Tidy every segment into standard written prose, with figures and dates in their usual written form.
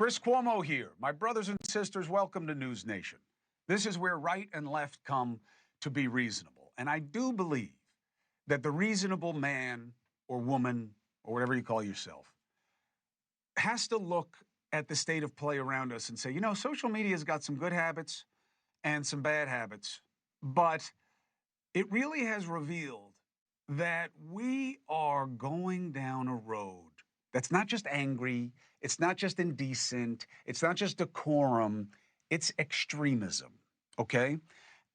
Chris Cuomo here. My brothers and sisters, welcome to NewsNation. This is where right and left come to be reasonable. And I do believe that the reasonable man or woman, or whatever you call yourself, has to look at the state of play around us and say, you know, social media has got some good habits and some bad habits, but it really has revealed that we are going down a road that's not just angry, it's not just indecent, it's not just decorum, it's extremism, okay?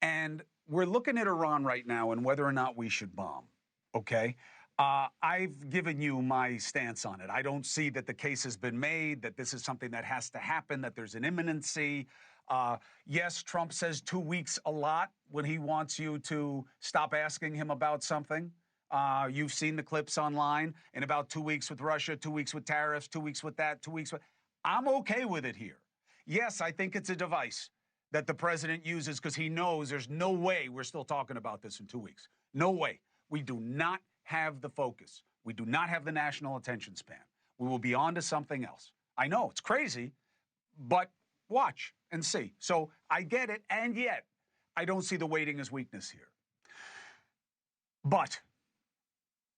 And we're looking at Iran right now and whether or not we should bomb, okay? I've given you my stance on it. I don't see that the case has been made, that this is something that has to happen, that there's an imminency. Yes, Trump says 2 weeks a lot when he wants you to stop asking him about something. You've seen the clips online. In about 2 weeks with Russia, 2 weeks with tariffs, 2 weeks with that, 2 weeks with... I'm okay with it here. Yes, I think it's a device that the president uses because he knows there's no way we're still talking about this in 2 weeks. No way. We do not have the focus. We do not have the national attention span. We will be on to something else. I know, it's crazy, but watch and see. So I get it, and yet I don't see the waiting as weakness here. But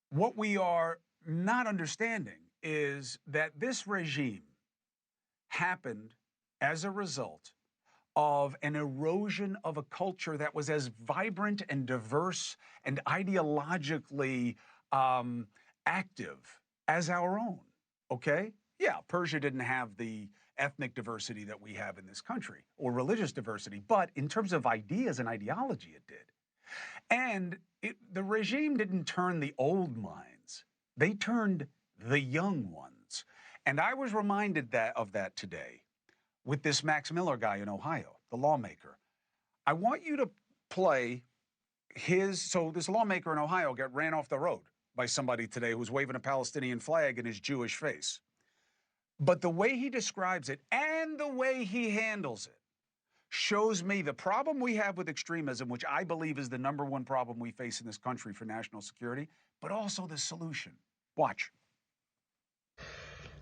what we are not understanding is that this regime happened as a result of an erosion of a culture that was as vibrant and diverse and ideologically active as our own, okay? Yeah, Persia didn't have the ethnic diversity that we have in this country, or religious diversity, but in terms of ideas and ideology, it did. And the regime didn't turn the old minds, they turned the young ones. And I was reminded of that today with this Max Miller guy in Ohio, the lawmaker. I want you to play so this lawmaker in Ohio got ran off the road by somebody today who was waving a Palestinian flag in his Jewish face. But the way he describes it and the way he handles it shows me the problem we have with extremism, which I believe is the #1 problem we face in this country for national security, but also the solution. Watch.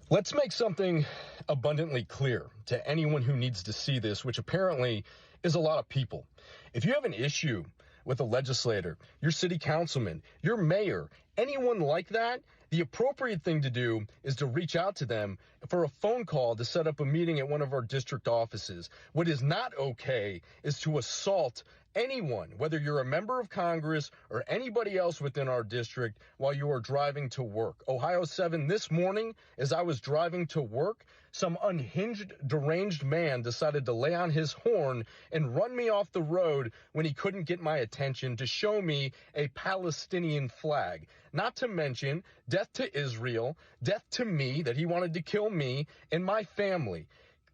Let's make something abundantly clear to anyone who needs to see this, which apparently is a lot of people. If you have an issue with a legislator, your city councilman, your mayor, anyone like that, the appropriate thing to do is to reach out to them for a phone call to set up a meeting at one of our district offices. What is not okay is to assault anyone, whether you're a member of Congress or anybody else within our district, while you are driving to work. Ohio 7, this morning, as I was driving to work, some unhinged, deranged man decided to lay on his horn and run me off the road when he couldn't get my attention to show me a Palestinian flag. Not to mention death to Israel, death to me, that he wanted to kill me and my family.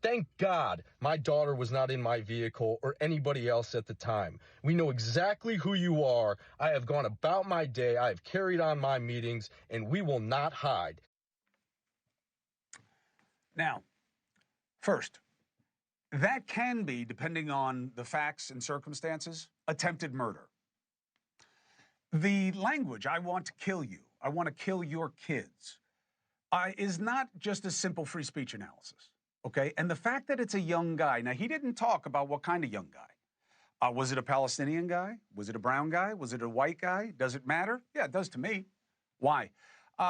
Thank God my daughter was not in my vehicle or anybody else at the time. We know exactly who you are. I have gone about my day. I have carried on my meetings, and we will not hide. Now, first, that can be, depending on the facts and circumstances, attempted murder. The language, I want to kill you, I want to kill your kids, is not just a simple free speech analysis. Okay, and the fact that it's a young guy, now he didn't talk about what kind of young guy. Was it a Palestinian guy? Was it a brown guy? Was it a white guy? Does it matter? Yeah, it does to me. Why?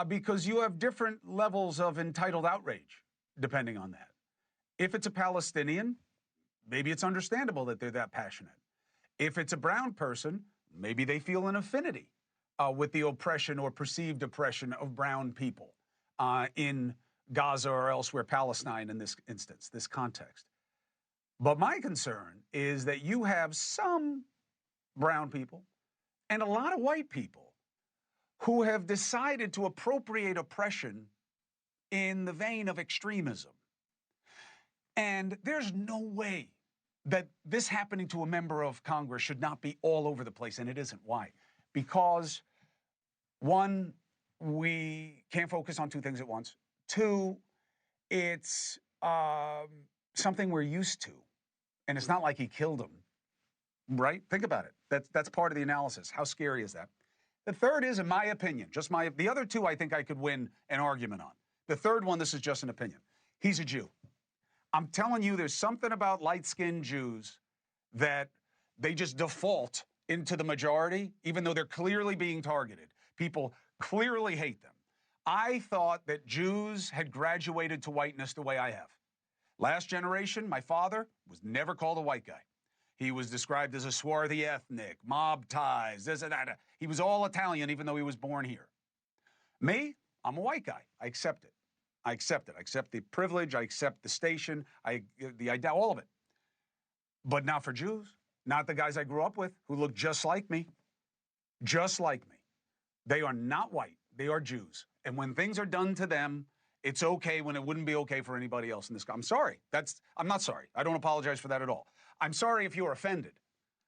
Because you have different levels of entitled outrage, depending on that. If it's a Palestinian, maybe it's understandable that they're that passionate. If it's a brown person, maybe they feel an affinity with the oppression or perceived oppression of brown people in Gaza or elsewhere, Palestine in this instance, this context. But my concern is that you have some brown people and a lot of white people who have decided to appropriate oppression in the vein of extremism. And there's no way that this happening to a member of Congress should not be all over the place, and it isn't. Why? Because, one, we can't focus on two things at once. Two, it's something we're used to, and it's not like he killed him, right? Think about it. That's part of the analysis. How scary is that? The third is, in my opinion, the other two I think I could win an argument on. The third one, this is just an opinion. He's a Jew. I'm telling you, there's something about light-skinned Jews that they just default into the majority, even though they're clearly being targeted. People clearly hate them. I thought that Jews had graduated to whiteness the way I have. Last generation, my father was never called a white guy. He was described as a swarthy ethnic, mob ties, this and that. He was all Italian, even though he was born here. Me, I'm a white guy. I accept it. I accept it. I accept the privilege. I accept the station. All of it. But not for Jews. Not the guys I grew up with who look just like me. Just like me. They are not white. They are Jews. And when things are done to them, it's okay when it wouldn't be okay for anybody else in this country. I'm sorry. I'm not sorry. I don't apologize for that at all. I'm sorry if you're offended.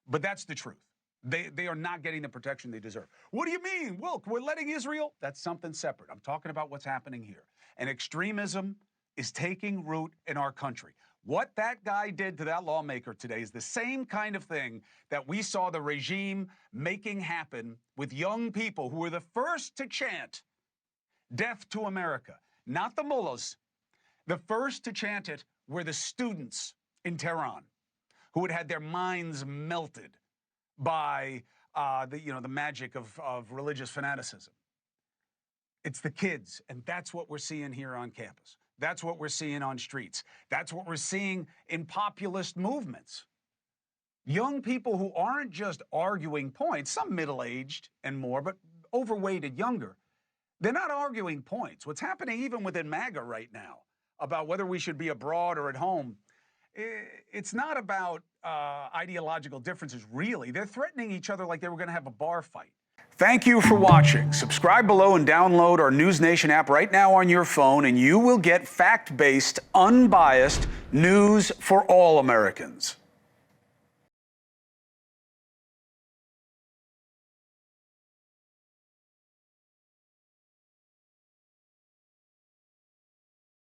But that's the truth. They are not getting the protection they deserve. What do you mean? Wilk, we're letting Israel? That's something separate. I'm talking about what's happening here. And extremism is taking root in our country. What that guy did to that lawmaker today is the same kind of thing that we saw the regime making happen with young people who were the first to chant death to America. Not the mullahs. The first to chant it were the students in Tehran who had had their minds melted by the magic of religious fanaticism. It's the kids, and that's what we're seeing here on campus. That's what we're seeing on streets. That's what we're seeing in populist movements. Young people who aren't just arguing points, some middle-aged and more, but overweighted younger. They're not arguing points. What's happening even within MAGA right now about whether we should be abroad or at home, it's not about ideological differences, really. They're threatening each other like they were going to have a bar fight. Thank you for watching. Subscribe below and download our NewsNation app right now on your phone, and you will get fact-based, unbiased news for all Americans.